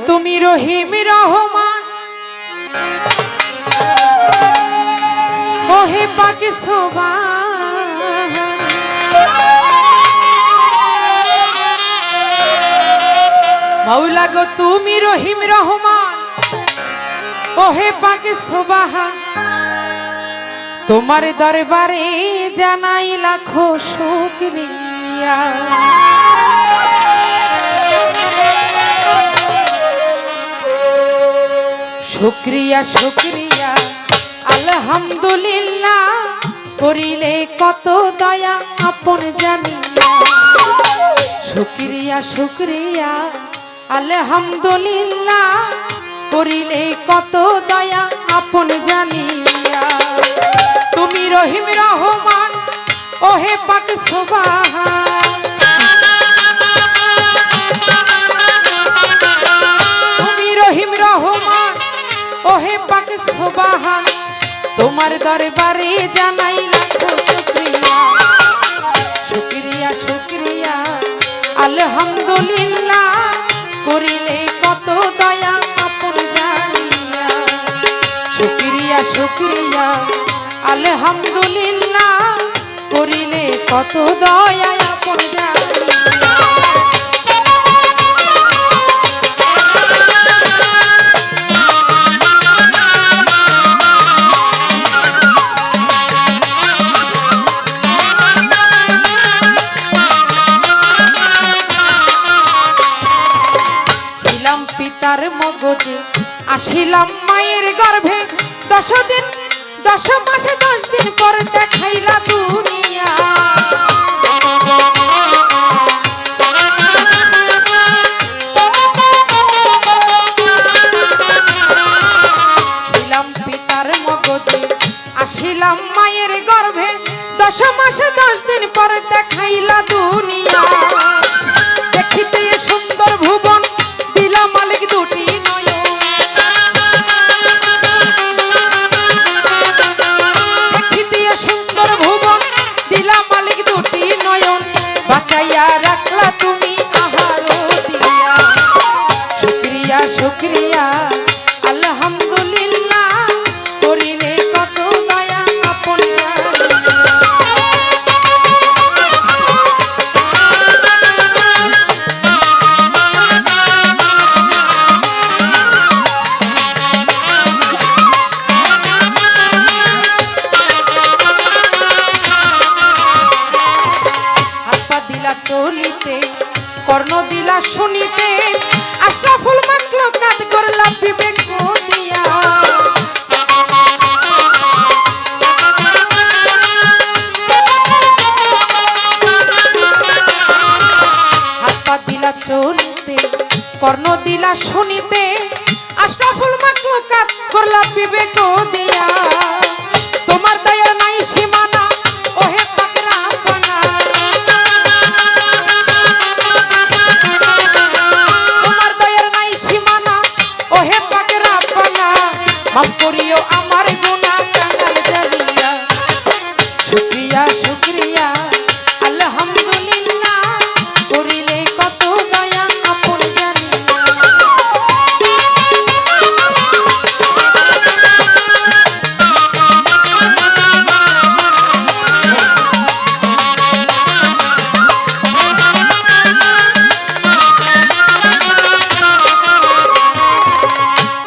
তুমি রহিম রহমান ওহে পাক সুবহান মাওলা গো তুমি রহিম রহমান ওহে পাক সুবহান তোমার দরবারে জানাই লাখো শুকরিয়া শুকরিয়া শুকরিয়া আলহামদুলিল্লাহ করিলে কত দয়া আপন জানিয়া শুকরিয়া শুকরিয়া আলহামদুলিল্লাহ করিলে কত দয়া আপন জানিয়া তুমি রহিম রহমান ওহে পাক সুবহান তুমি রহিম রহমান ওহে পাক সুবহান তোমার দরবারে জানাই লাখো শুকরিয়া শুকরিয়া শুকরিয়া আলহামদুলিল্লাহ করিলে কত দয়া আপন জানিয়া শুকরিয়া শুকরিয়া আলহামদুলিল্লাহ করিলে কত দয়া আপন জানিয়া পিতার মগজে আসিলাম মায়ের গর্ভে 10 দিন 10 মাসে 10 দিন পর দেখাইলা দুনিয়া ছিলাম পিতার মগজে আসিলাম মায়ের গর্ভে 10 মাসে 10 দিন পর দেখাইলা দুনিয়া দেখিতে সুন্দর ভুবন দিলা মালিক দুটি নয়ন দেখিতে সুন্দর ভুবন দিলা মালিক দুটি নয়ন বাঁচাইয়া রাখলা তুমি আহার দিয়া শুকরিয়া শুকরিয়া আলহামদুলিল্লাহ করিলে কত দয়া আপন চলিতে কর্ণ দিলা শুনিতে আশরাফুল মাখলুকাত করলা বিবেক দিয়া হাত পা দিলা চলিতে কর্ণ দিলা শুনিতে আশরাফুল মাখলুকাত করলা বিবেক দিয়া তোমার দয়ার নাই সীমানা ওহে পাক রাব্বানা মাফ করিও আমার গুনাহ কাঙ্গাল জানিয়া শুকরিয়া শুকরিয়া আলহামদুলিল্লাহ করিলে কত দয়া আপন জানিয়া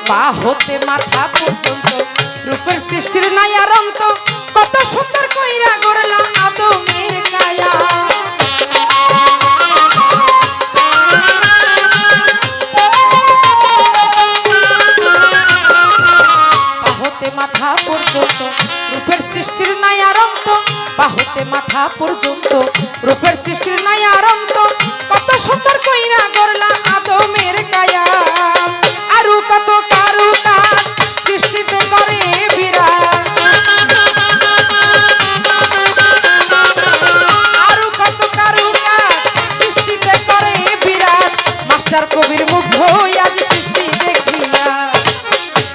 পা হতে মাথা পর্যন্ত রূপের সৃষ্টির নাই আরন্ত কত সুন্দর কইরা গড়লা আদমের কায়া পা হতে মাথা পর্যন্ত রূপের সৃষ্টির নাই আরন্ত পা হতে মাথা পর্যন্ত রূপের সৃষ্টির নাই আরন্ত কত সুন্দর কইরা গড়লা আদমের কায়া আরো কত কারু কাজ সৃষ্টিতে করে বিরাট আরো কত কারু কাজ সৃষ্টিতে করে বিরাট মাস্টার কবির মুগ্ধ আজ সৃষ্টি দেখিয়া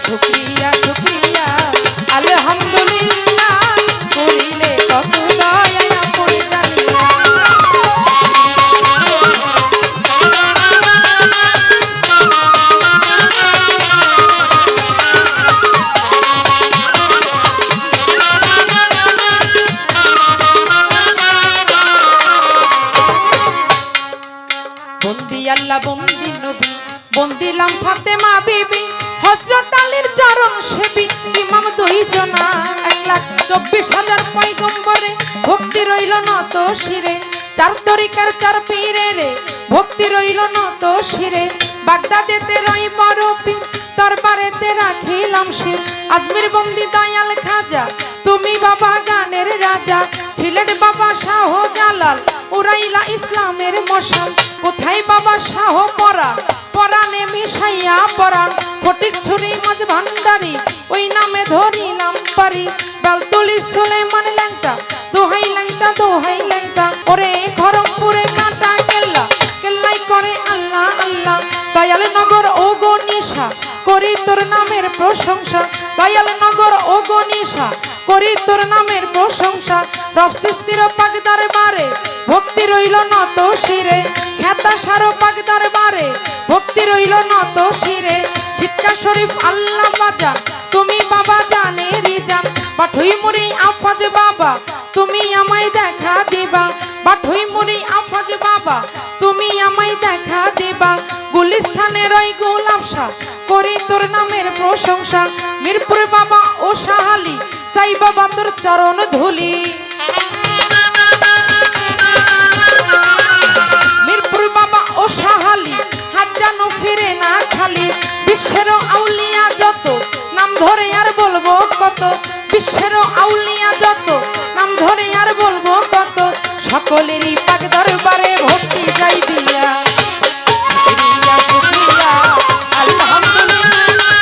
শুকরিয়া শুকরিয়া আলহামদুলিল্লাহ করিলে কত দয়া আপন জানিয়া জনা 1,24,000 পয়গম্বরে ভক্তি রইল নত শিরে, 4 তরিকার 4 পীরে রে ভক্তি রইল নত শিরে। বাগদাদেতে রই বড় পীর, দরবারেতে রাখিলাম শির। আজমির বন্দি দয়াল খাজা, তুমি বাবা গানের রাজা। ছিলেন বাবা শাহ জালাল, উড়াইলা ইসলামের মশাল। কোথায় বাবা শাহ পরাণ, পরাণে মিশাইয়া পরাণ। ফটিক ছুরি মাঝ ভান্ডারি, ওই নামে ধরিলাম পারি। বেলতুলি সুলেমান ল্যাংটা, দোহাই ল্যাংটা দোহাই ল্যাংটা। ওরে খরমপুরে কাটা কেল্লা, কেল্লাই করে আল্লাহ আল্লাহ। দয়াল নগর ও গো নিশা, করি তোর নামের প্রশংসা। দয়াল নগর ও গো নিশা, করি তোর নামের প্রশংসা। রব সৃষ্টির পাক দরবারে ভক্তি রইল নত শিরে। খেতা সারো পাক দরবারে ভক্তি রইল নত শিরে। ছিটকা শরীফ আল্লাহ বাজা, তুমি বাবা জানে রিজান। বাঠুই মুড়ি আফাজ বাবা, তুমি আমায় দেখা দিবা। বাঠুই মুড়ি আফাজ বাবা, তুমি আমায় দেখা দিবা। গুলিস্থানে রই গোলাপ শাহ, করি তোর নামের প্রশংসা। মিরপুর বাবা ও শাহালি, সাই বাবা তোর চরণ ধুলি। মিরপুর বাবা ও শাহালি, হাত যেন ফিরে না খালি। বিশ্বের আউলিয়া যত, নাম ধরে আর বলবো কত। বিশ্বের আউলিয়া যত, নাম ধরে আর বলবো কত। সকলেরই পাক দরবারে ভক্তি যাই দিয়া। শুকরিয়া শুকরিয়া আলহামদুলিল্লাহ।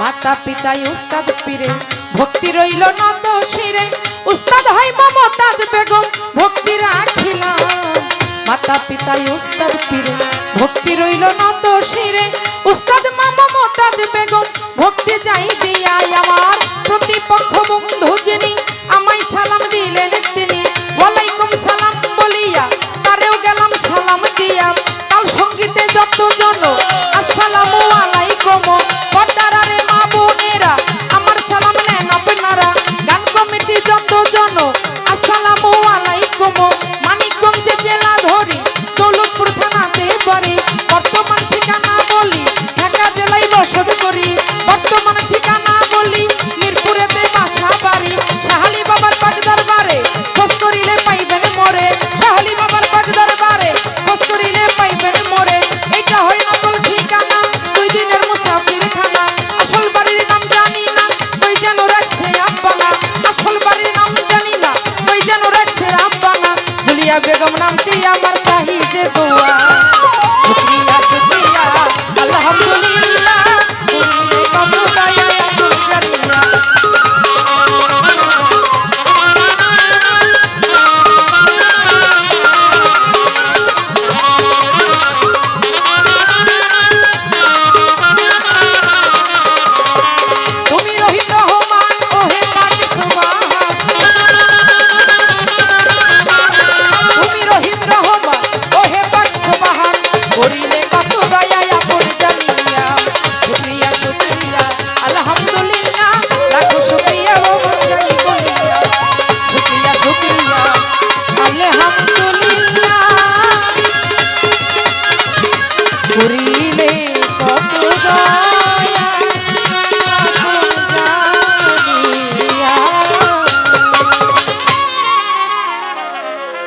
মাতা পিতা উস্তাদ পীরে ভক্তি রইল নত শিরে। উস্তাদ হয় মমতাজ বেগম, ভক্তি রাখিলাম। মাতা পিতা উস্তাদ পীরে ভক্তি রইল নত শিরে। উস্তাদ মা মমতাজ বেগম, ভক্তি যাই দিয়া। আমার প্রতিপক্ষ বন্ধু যিনি, আমায় সালাম দিলেন তিনি। ওয়ালাইকুম সালাম বলিয়া তারেও গেলাম সালাম দিয়া। কাল সঙ্গীতে যত জন, আসসালামু আলাইকুম। পর্দারে মা বোনেরা, আমার সালাম নেন আপনারা। গান কমিটি যত জন, আসসালামু আলাইকুম। মানিকগঞ্জে জেলা ধরি, দৌলতপুর থানাতে বাড়ি। বর্তমান ঠিকানা বলি, ঢাকা জেলায় বসত করি। বর্তমান ঠিকানা বলি, মিরপুরেতে বাসা বাড়ি। শাহালি বাবার পাক দরবারে খোঁজ করিলে পাইবেন মোরে। শাহালি বাবার পাক দরবারে খোঁজ করিলে পাইবেন মোরে। এটা হয় নকল ঠিকানা, 2 দিনের মুসাফির খানা। আসল বাড়ির নাম জানি না, ওই যেন রাখছে আব্বানা। আসল বাড়ির নাম জানি না, ওই যেন রাখছে আব্বানা। জুলিয়া বেগম নামটি আমার চাহি যে দোয়া।